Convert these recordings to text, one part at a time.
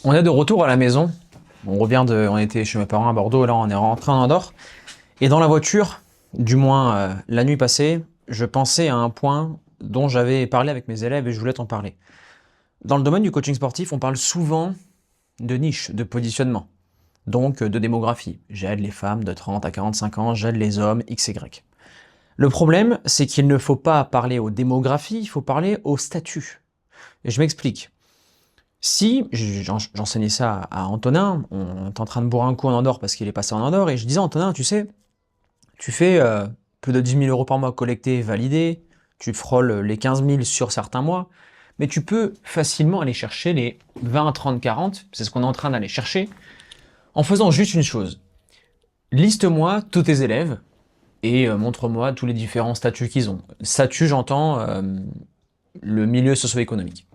On est de retour à la maison. On était chez mes parents à Bordeaux, là on est rentré en Andorre. Et dans la voiture, du moins la nuit passée, je pensais à un point dont j'avais parlé avec mes élèves et je voulais t'en parler. Dans le domaine du coaching sportif, on parle souvent de niche, de positionnement, donc de démographie. J'aide les femmes de 30 à 45 ans, j'aide les hommes X, Y. Le problème, c'est qu'il ne faut pas parler aux démographies, il faut parler au statut. Et je m'explique. Si j'enseignais ça à Antonin, on est en train de boire un coup en Andorre parce qu'il est passé en Andorre, et je disais, Antonin, tu sais, tu fais plus de 10 000 € par mois collectés, validés, tu frôles les 15 000 sur certains mois, mais tu peux facilement aller chercher les 20, 30, 40, c'est ce qu'on est en train d'aller chercher, en faisant juste une chose. Liste-moi tous tes élèves et montre-moi tous les différents statuts qu'ils ont. Statut, j'entends le milieu socio-économique.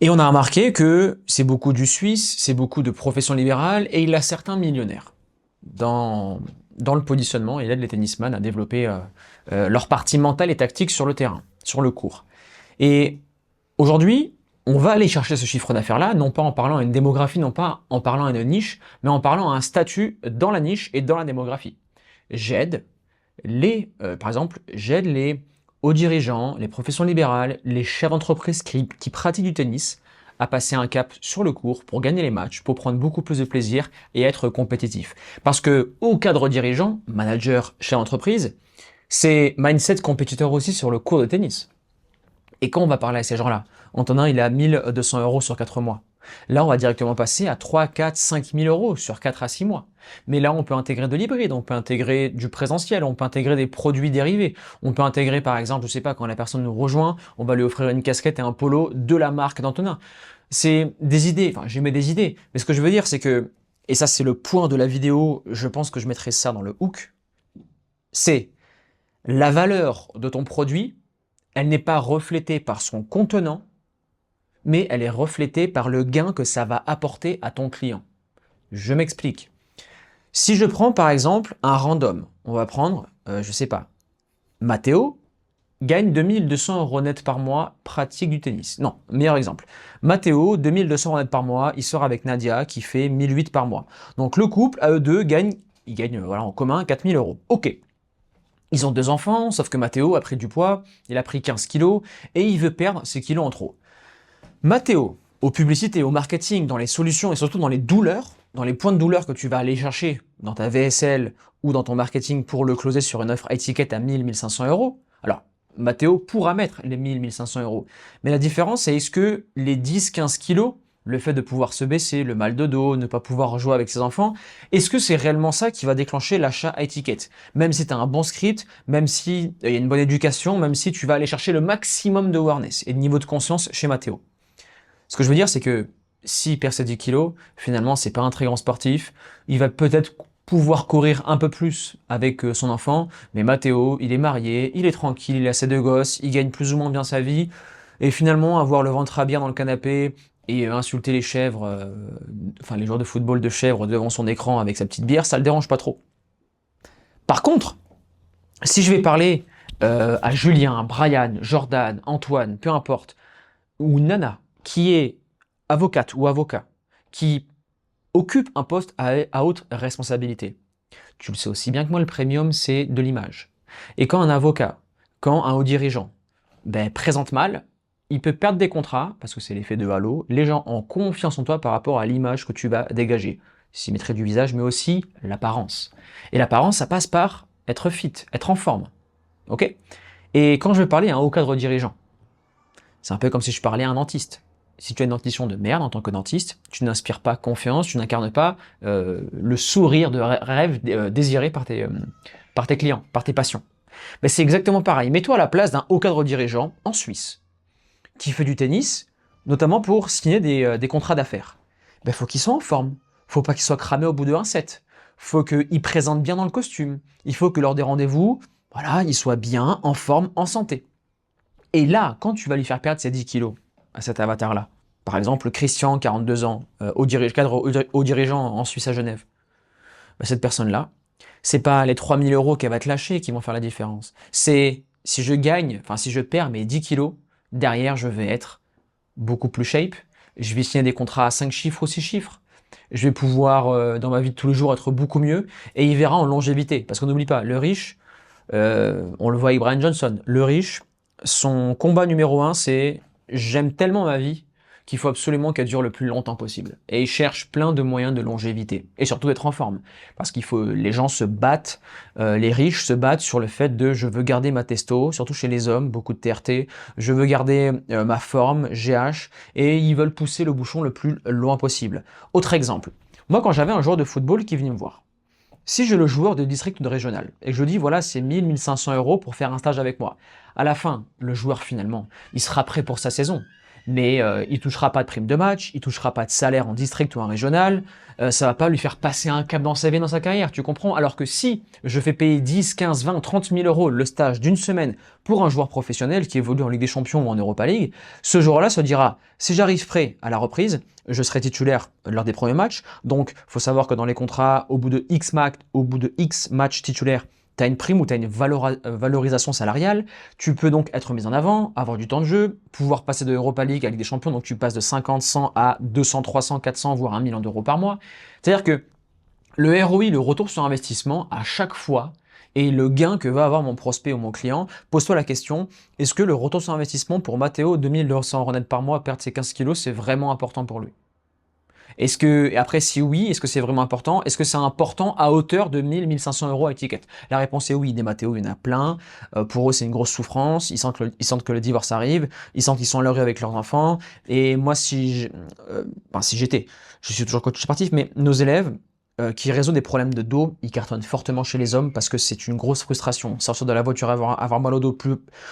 Et on a remarqué que c'est beaucoup du Suisse, c'est beaucoup de professions libérales, et il a certains millionnaires. Dans le positionnement, il aide les tennisman à développer leur partie mentale et tactique sur le terrain, sur le court. Et aujourd'hui, on va aller chercher ce chiffre d'affaires-là, non pas en parlant à une démographie, non pas en parlant à une niche, mais en parlant à un statut dans la niche et dans la démographie. Par exemple, j'aide les hauts dirigeants, les professions libérales, les chefs d'entreprise qui pratiquent du tennis à passer un cap sur le court pour gagner les matchs, pour prendre beaucoup plus de plaisir et être compétitif. Parce que au cadre dirigeant, manager, chef d'entreprise, c'est mindset compétiteur aussi sur le court de tennis. Et quand on va parler à ces gens-là, Antonin, il est à 1 200 € sur 4 mois. Là, on va directement passer à 3, 4, 5 000 € sur 4 à 6 mois. Mais là, on peut intégrer de l'hybride, on peut intégrer du présentiel, on peut intégrer des produits dérivés. On peut intégrer, par exemple, je sais pas, quand la personne nous rejoint, on va lui offrir une casquette et un polo de la marque d'Antonin. C'est des idées, enfin, j'émets des idées. Mais ce que je veux dire, c'est que, et ça, c'est le point de la vidéo, je pense que je mettrai ça dans le hook, c'est la valeur de ton produit, elle n'est pas reflétée par son contenant, mais elle est reflétée par le gain que ça va apporter à ton client. Je m'explique. Si je prends par exemple un random, on va prendre, je sais pas, Matteo gagne 2 200 € net par mois, pratique du tennis. Non, meilleur exemple. Matteo, 2 200 € net par mois, il sort avec Nadia qui fait 1 800 € par mois. Donc le couple, à eux deux, ils gagnent voilà, en commun 4 000 €. Ok. Ils ont 2 enfants, sauf que Matteo a pris du poids, il a pris 15 kilos et il veut perdre ces kilos en trop. Matteo, aux publicités, au marketing, dans les solutions et surtout dans les douleurs, dans les points de douleur que tu vas aller chercher dans ta VSL ou dans ton marketing pour le closer sur une offre high ticket à 1 000, 1 500 €. Alors, Matteo pourra mettre les 1 000, 1 500 €. Mais la différence, c'est est-ce que les 10, 15 kilos, le fait de pouvoir se baisser, le mal de dos, ne pas pouvoir jouer avec ses enfants, est-ce que c'est réellement ça qui va déclencher l'achat high ticket? Même si tu as un bon script, même si il y a une bonne éducation, même si tu vas aller chercher le maximum de awareness et de niveau de conscience chez Matteo. Ce que je veux dire, c'est que s'il perd ses 10 kilos, finalement, c'est pas un très grand sportif. Il va peut-être pouvoir courir un peu plus avec son enfant, mais Matteo, il est marié, il est tranquille, il a ses 2 gosses, il gagne plus ou moins bien sa vie, et finalement, avoir le ventre à bien dans le canapé et insulter les chèvres, enfin les joueurs de football de chèvres devant son écran avec sa petite bière, ça le dérange pas trop. Par contre, si je vais parler à Julien, Brian, Jordan, Antoine, peu importe, ou Nana, qui est avocate ou avocat, qui occupe un poste à haute responsabilité. Tu le sais aussi bien que moi, le premium, c'est de l'image. Et quand un avocat, quand un haut dirigeant présente mal, il peut perdre des contrats, parce que c'est l'effet de halo, les gens ont confiance en toi par rapport à l'image que tu vas dégager. Symétrie du visage, mais aussi l'apparence. Et l'apparence, ça passe par être fit, être en forme. Ok? Et quand je vais parler à un haut cadre dirigeant, c'est un peu comme si je parlais à un dentiste. Si tu as une dentition de merde en tant que dentiste, tu n'inspires pas confiance, tu n'incarnes pas le sourire de rêve désiré par tes clients, par tes patients. Mais c'est exactement pareil. Mets-toi à la place d'un haut cadre dirigeant en Suisse qui fait du tennis, notamment pour signer des contrats d'affaires. Il faut qu'il soit en forme. Faut pas qu'il soit cramé au bout de 1 set. Faut qu'il présente bien dans le costume. Il faut que lors des rendez-vous, voilà, il soit bien, en forme, en santé. Et là, quand tu vas lui faire perdre ses 10 kilos à cet avatar-là, par exemple Christian, 42 ans, cadre dirigeant en Suisse à Genève, cette personne-là, c'est pas les 3 000 € qu'elle va te lâcher qui vont faire la différence. C'est si je perds mes 10 kilos, derrière je vais être beaucoup plus shape, je vais signer des contrats à 5 chiffres ou 6 chiffres. Je vais pouvoir, dans ma vie de tous les jours, être beaucoup mieux. Et il verra en longévité. Parce qu'on n'oublie pas, le riche, on le voit avec Brian Johnson, le riche, son combat numéro un, c'est j'aime tellement ma vie qu'il faut absolument qu'elle dure le plus longtemps possible. Et il cherche plein de moyens de longévité. Et surtout d'être en forme. Parce qu'il faut, les gens se battent, les riches se battent sur le fait de je veux garder ma testo, surtout chez les hommes, beaucoup de TRT, je veux garder ma forme, GH, et ils veulent pousser le bouchon le plus loin possible. Autre exemple. Moi, quand j'avais un joueur de football qui venait me voir, si j'ai le joueur de district ou de régional et que je dis voilà c'est 1000-1500 euros pour faire un stage avec moi, à la fin, le joueur finalement, il sera prêt pour sa saison. Mais il touchera pas de prime de match, il touchera pas de salaire en district ou en régional, ça va pas lui faire passer un cap dans sa vie, dans sa carrière, tu comprends? Alors que si je fais payer 10, 15, 20, 30 000 euros le stage d'une semaine pour un joueur professionnel qui évolue en Ligue des Champions ou en Europa League, ce joueur-là se dira, si j'arrive prêt à la reprise, je serai titulaire lors des premiers matchs. Donc, faut savoir que dans les contrats, au bout de X matchs titulaires, tu as une prime ou tu as une valorisation salariale. Tu peux donc être mis en avant, avoir du temps de jeu, pouvoir passer de Europa League à Ligue des Champions. Donc, tu passes de 50, 100 à 200, 300, 400, voire 1 million d'euros par mois. C'est-à-dire que le ROI, le retour sur investissement, à chaque fois, et le gain que va avoir mon prospect ou mon client, pose-toi la question, est-ce que le retour sur investissement pour Matteo, 2200 euros net par mois, perdre ses 15 kilos, c'est vraiment important pour lui? Est-ce que, et après, si oui, est-ce que c'est vraiment important? Est-ce que c'est important à hauteur de 1000-1500 euros à étiquette? La réponse est oui. Des Matteo, il y en a plein. Pour eux, c'est une grosse souffrance. Ils sentent que le divorce arrive. Ils sentent qu'ils sont à l'heure avec leurs enfants. Et moi, si j'étais, je suis toujours coach sportif, mais nos élèves, qui résolvent des problèmes de dos, ils cartonnent fortement chez les hommes parce que c'est une grosse frustration. Sortir de la voiture, avoir mal au dos,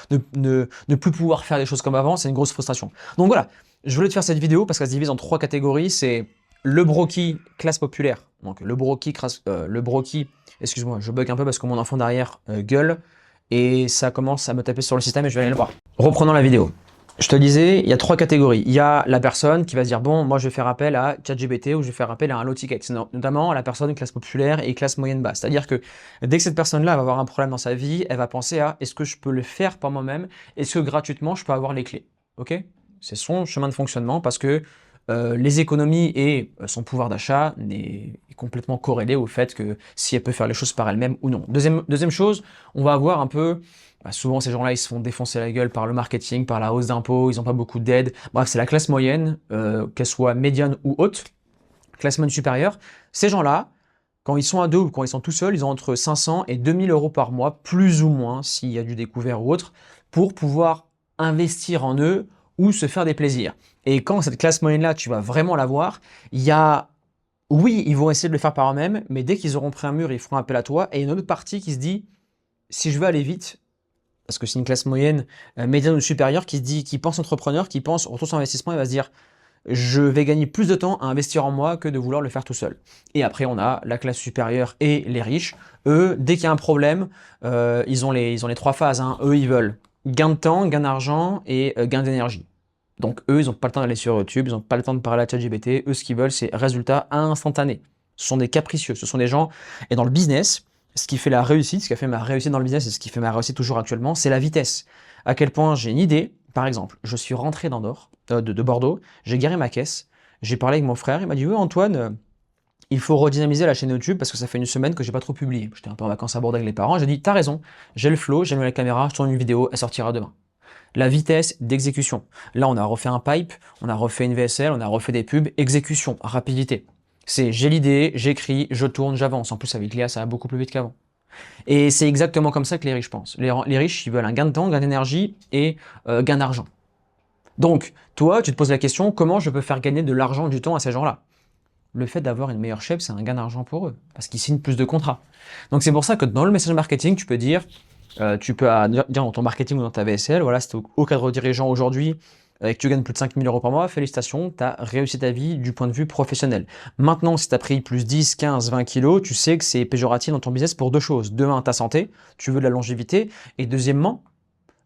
ne plus pouvoir faire des choses comme avant, c'est une grosse frustration. Donc voilà, je voulais te faire cette vidéo parce qu'elle se divise en 3 catégories. C'est le broki classe populaire. Donc le broki, excuse-moi, je bug un peu parce que mon enfant derrière gueule et ça commence à me taper sur le système et je vais aller le voir. Reprenons la vidéo. Je te disais, il y a 3 catégories. Il y a la personne qui va se dire, bon, moi je vais faire appel à ChatGPT ou je vais faire appel à un low ticket. C'est notamment la personne classe populaire et classe moyenne basse. C'est-à-dire que dès que cette personne-là va avoir un problème dans sa vie, elle va penser à, est-ce que je peux le faire par moi-même? Est-ce que gratuitement je peux avoir les clés? Ok? C'est son chemin de fonctionnement parce que les économies et son pouvoir d'achat est complètement corrélé au fait que si elle peut faire les choses par elle-même ou non. Deuxième chose, on va avoir un peu, souvent ces gens-là ils se font défoncer la gueule par le marketing, par la hausse d'impôts, ils n'ont pas beaucoup d'aide. Bref, c'est la classe moyenne, qu'elle soit médiane ou haute, classe moyenne supérieure. Ces gens-là, quand ils sont à deux ou quand ils sont tout seuls, ils ont entre 500 et 2000 euros par mois, plus ou moins, s'il y a du découvert ou autre, pour pouvoir investir en eux ou se faire des plaisirs. Et quand cette classe moyenne-là, tu vas vraiment la voir, il y a, oui, ils vont essayer de le faire par eux-mêmes, mais dès qu'ils auront pris un mur, ils feront appel à toi. Et une autre partie qui se dit, si je veux aller vite, parce que c'est une classe moyenne, médiane ou supérieure, qui se dit, qui pense entrepreneur, qui pense retour sur investissement, il va se dire, je vais gagner plus de temps à investir en moi que de vouloir le faire tout seul. Et après, on a la classe supérieure et les riches. Eux, dès qu'il y a un problème, ils ont les 3 phases. Hein. Eux, ils veulent gain de temps, gain d'argent et gain d'énergie. Donc eux, ils n'ont pas le temps d'aller sur YouTube, ils n'ont pas le temps de parler à ChatGPT. Eux, ce qu'ils veulent, c'est résultats instantanés. Ce sont des capricieux, ce sont des gens. Et dans le business, ce qui fait la réussite, ce qui a fait ma réussite dans le business et ce qui fait ma réussite toujours actuellement, c'est la vitesse. À quel point j'ai une idée, par exemple, je suis rentré de Bordeaux, j'ai garé ma caisse, j'ai parlé avec mon frère, il m'a dit oui Antoine, il faut redynamiser la chaîne YouTube parce que ça fait une semaine que j'ai pas trop publié. J'étais un peu en vacances à Bordeaux avec les parents, j'ai dit t'as raison, j'ai le flow, j'ai mis la caméra, je tourne une vidéo, elle sortira demain. La vitesse d'exécution. Là, on a refait un pipe, on a refait une VSL, on a refait des pubs, exécution, rapidité. C'est j'ai l'idée, j'écris, je tourne, j'avance. En plus, avec l'IA, ça va beaucoup plus vite qu'avant. Et c'est exactement comme ça que les riches pensent. Les riches, ils veulent un gain de temps, gain d'énergie et gain d'argent. Donc, toi, tu te poses la question, comment je peux faire gagner de l'argent, du temps à ces gens-là? Le fait d'avoir une meilleure shape, c'est un gain d'argent pour eux, parce qu'ils signent plus de contrats. Donc c'est pour ça que dans le message marketing, tu peux dire, tu peux dire dans ton marketing ou dans ta VSL, voilà, c'est au cadre dirigeant aujourd'hui, et que tu gagnes plus de 5 000 euros par mois, félicitations, tu as réussi ta vie du point de vue professionnel. Maintenant, si tu as pris plus 10, 15, 20 kilos, tu sais que c'est péjoratif dans ton business pour 2 choses. De un, ta santé, tu veux de la longévité, et deuxièmement,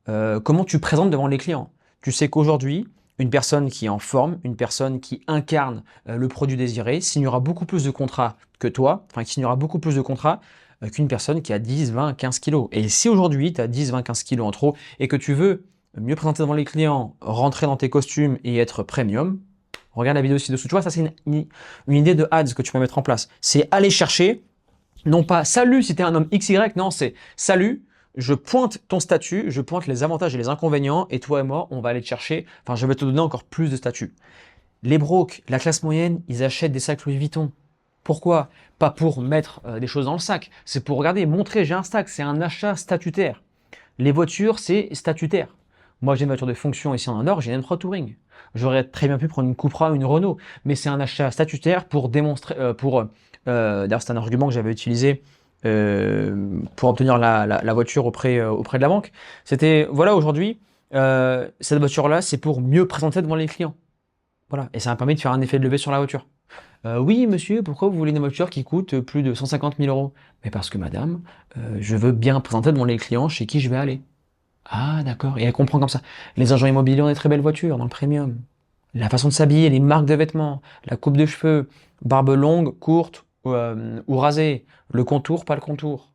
comment tu présentes devant les clients. Tu sais qu'aujourd'hui, une personne qui est en forme, une personne qui incarne le produit désiré, signera beaucoup plus de contrats que toi, enfin qui signera beaucoup plus de contrats qu'une personne qui a 10, 20, 15 kilos. Et si aujourd'hui tu as 10, 20, 15 kilos en trop et que tu veux mieux présenter devant les clients, rentrer dans tes costumes et être premium, Regarde la vidéo ci-dessous. Tu vois, ça, c'est une idée de ads que tu peux mettre en place. C'est aller chercher, non pas salut si tu es un homme XY, non, c'est salut, je pointe ton statut, je pointe les avantages et les inconvénients, et toi et moi, on va aller te chercher. Enfin, je vais te donner encore plus de statuts. Les brocs, la classe moyenne, ils achètent des sacs Louis Vuitton. Pourquoi? Pas pour mettre des choses dans le sac, c'est pour regarder, montrer, j'ai un sac, c'est un achat statutaire. Les voitures, c'est statutaire. Moi, j'ai une voiture de fonction ici en or, j'ai une M3 Touring. J'aurais très bien pu prendre une Cupra ou une Renault, mais c'est un achat statutaire pour démontrer, d'ailleurs, c'est un argument que j'avais utilisé pour obtenir la voiture auprès de la banque. C'était, voilà, aujourd'hui, cette voiture-là, c'est pour mieux présenter devant les clients. Voilà, et ça m'a permis de faire un effet de levier sur la voiture. Oui, monsieur, pourquoi vous voulez une voiture qui coûte plus de 150 000 euros? Mais parce que madame, je veux bien présenter devant les clients chez qui je vais aller. Ah, d'accord. Et elle comprend comme ça. Les agents immobiliers ont des très belles voitures dans le premium. La façon de s'habiller, les marques de vêtements, la coupe de cheveux, barbe longue, courte ou rasée, le contour, pas le contour,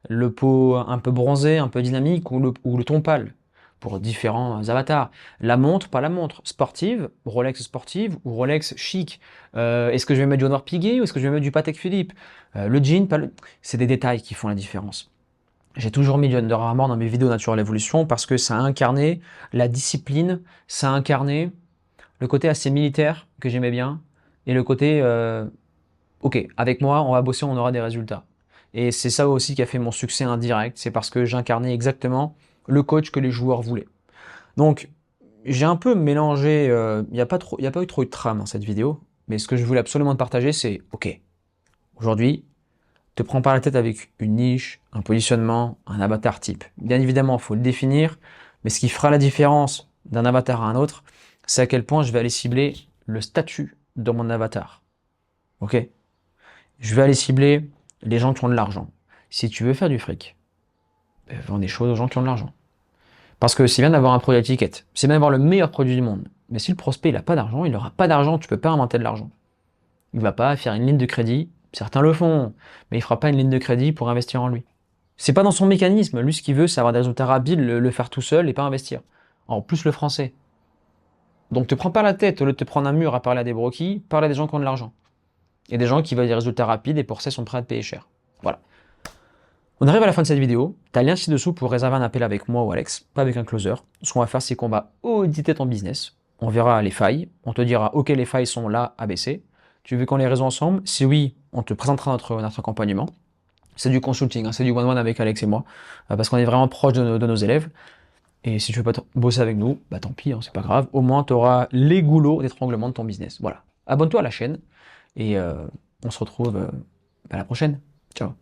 le pot un peu bronzé, un peu dynamique ou le ton pâle pour différents avatars. La montre, pas la montre, sportive, Rolex sportive ou Rolex chic. Est-ce que je vais mettre du Audemars Piguet ou est-ce que je vais mettre du Patek Philippe? Le jean, pas le... C'est des détails qui font la différence. J'ai toujours mis du Under Armour dans mes vidéos Natural Evolution parce que ça a incarné la discipline, ça a incarné le côté assez militaire que j'aimais bien et le côté ok, avec moi, on va bosser, on aura des résultats. Et c'est ça aussi qui a fait mon succès indirect, c'est parce que j'incarnais exactement le coach que les joueurs voulaient. Donc, j'ai un peu mélangé, il n'y a pas eu trop de trame dans cette vidéo, mais ce que je voulais absolument te partager, c'est ok, aujourd'hui, te prends pas la tête avec une niche, un positionnement, un avatar type. Bien évidemment, il faut le définir, mais ce qui fera la différence d'un avatar à un autre, c'est à quel point je vais aller cibler le statut de mon avatar. Ok? Je vais aller cibler les gens qui ont de l'argent. Si tu veux faire du fric, vends des choses aux gens qui ont de l'argent. Parce que c'est bien d'avoir un produit à étiquette, c'est bien d'avoir le meilleur produit du monde. Mais si le prospect il n'a pas d'argent, il n'aura pas d'argent, tu peux pas inventer de l'argent. Il ne va pas faire une ligne de crédit, certains le font, mais il ne fera pas une ligne de crédit pour investir en lui. C'est pas dans son mécanisme, lui ce qu'il veut c'est avoir des résultats rapides, le faire tout seul et pas investir. En plus le français. Donc te prends pas la tête, au lieu de te prendre un mur à parler à des broquis, parle à des gens qui ont de l'argent. Et des gens qui veulent des résultats rapides et pour ça ils sont prêts à te payer cher. Voilà. On arrive à la fin de cette vidéo, tu as le lien ci-dessous pour réserver un appel avec moi ou Alex, pas avec un closer. Ce qu'on va faire, c'est qu'on va auditer ton business, on verra les failles, on te dira ok les failles sont là, ABC. Tu veux qu'on les résout ensemble? Si oui, on te présentera notre accompagnement. C'est du consulting, hein, c'est du one-one avec Alex et moi, parce qu'on est vraiment proche de nos élèves. Et si tu veux pas bosser avec nous, bah tant pis, hein, c'est pas grave. Au moins, tu auras les goulots d'étranglement de ton business. Voilà. Abonne-toi à la chaîne et on se retrouve à la prochaine. Ciao.